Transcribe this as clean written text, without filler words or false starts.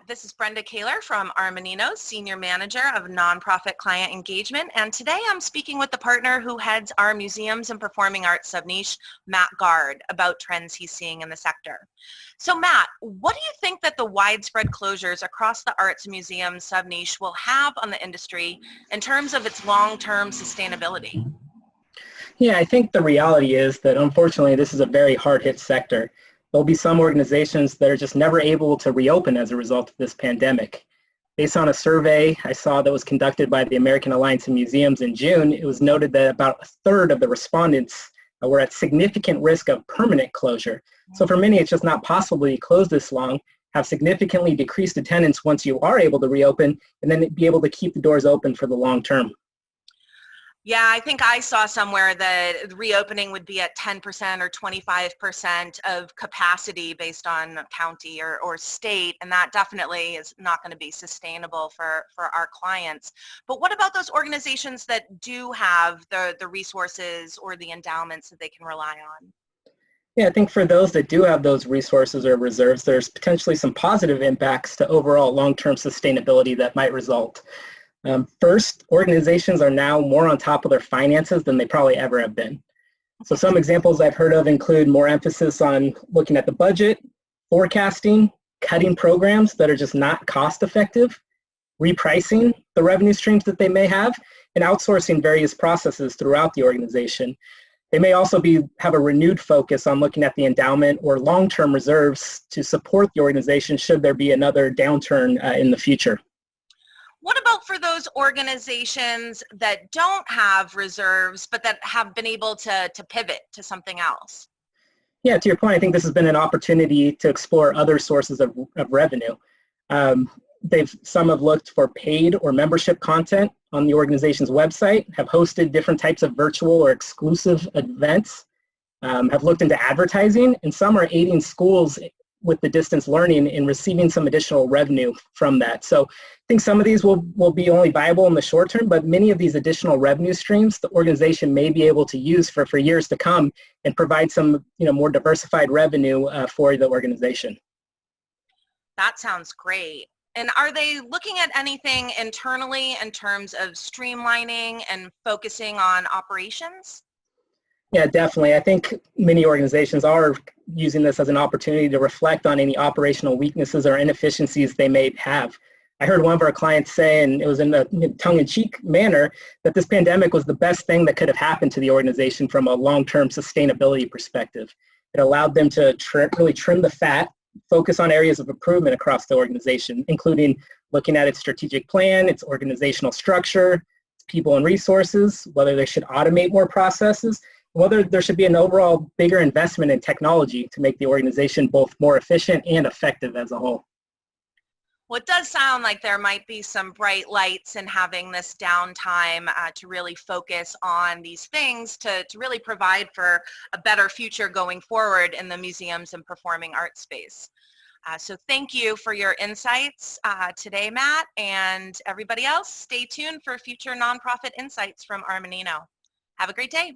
This is Brenda Kahler from Armanino's, Senior Manager of Nonprofit Client Engagement, and today I'm speaking with the partner who heads our Museums and Performing Arts subniche, Matt Gard, about trends he's seeing in the sector. So Matt, what do you think that the widespread closures across the arts museum subniche will have on the industry in terms of its long-term sustainability? Yeah, I think the reality is that unfortunately this is a very hard-hit sector. There'll be some organizations that are just never able to reopen as a result of this pandemic. Based on a survey I saw that was conducted by the American Alliance of Museums in June, it was noted that about a third of the respondents were at significant risk of permanent closure. So for many, it's just not possible to close this long, have significantly decreased attendance once you are able to reopen, and then be able to keep the doors open for the long term. Yeah, I think I saw somewhere that reopening would be at 10% or 25% of capacity based on county or state, and that definitely is not going to be sustainable for our clients. But what about those organizations that do have the resources or the endowments that they can rely on? Yeah, I think for those that do have those resources or reserves, there's potentially some positive impacts to overall long-term sustainability that might result. First, organizations are now more on top of their finances than they probably ever have been. So some examples I've heard of include more emphasis on looking at the budget, forecasting, cutting programs that are just not cost effective, repricing the revenue streams that they may have, and outsourcing various processes throughout the organization. They may also have a renewed focus on looking at the endowment or long-term reserves to support the organization should there be another downturn in the future. What about for those organizations that don't have reserves, but that have been able to pivot to something else? Yeah, to your point, I think this has been an opportunity to explore other sources of revenue. Some have looked for paid or membership content on the organization's website, have hosted different types of virtual or exclusive events, have looked into advertising, and some are aiding schools with the distance learning and receiving some additional revenue from that. So I think some of these will be only viable in the short term, but many of these additional revenue streams the organization may be able to use for years to come and provide some more diversified revenue for the organization. That sounds great. And are they looking at anything internally in terms of streamlining and focusing on operations? Yeah, definitely. I think many organizations are using this as an opportunity to reflect on any operational weaknesses or inefficiencies they may have. I heard one of our clients say, and it was in a tongue-in-cheek manner, that this pandemic was the best thing that could have happened to the organization from a long-term sustainability perspective. It allowed them to really trim the fat, focus on areas of improvement across the organization, including looking at its strategic plan, its organizational structure, its people and resources, whether they should automate more processes, whether there should be an overall bigger investment in technology to make the organization both more efficient and effective as a whole. Well, it does sound like there might be some bright lights in having this downtime to really focus on these things to really provide for a better future going forward in the museums and performing arts space. So thank you for your insights today, Matt, and everybody else. Stay tuned for future nonprofit insights from Armanino. Have a great day.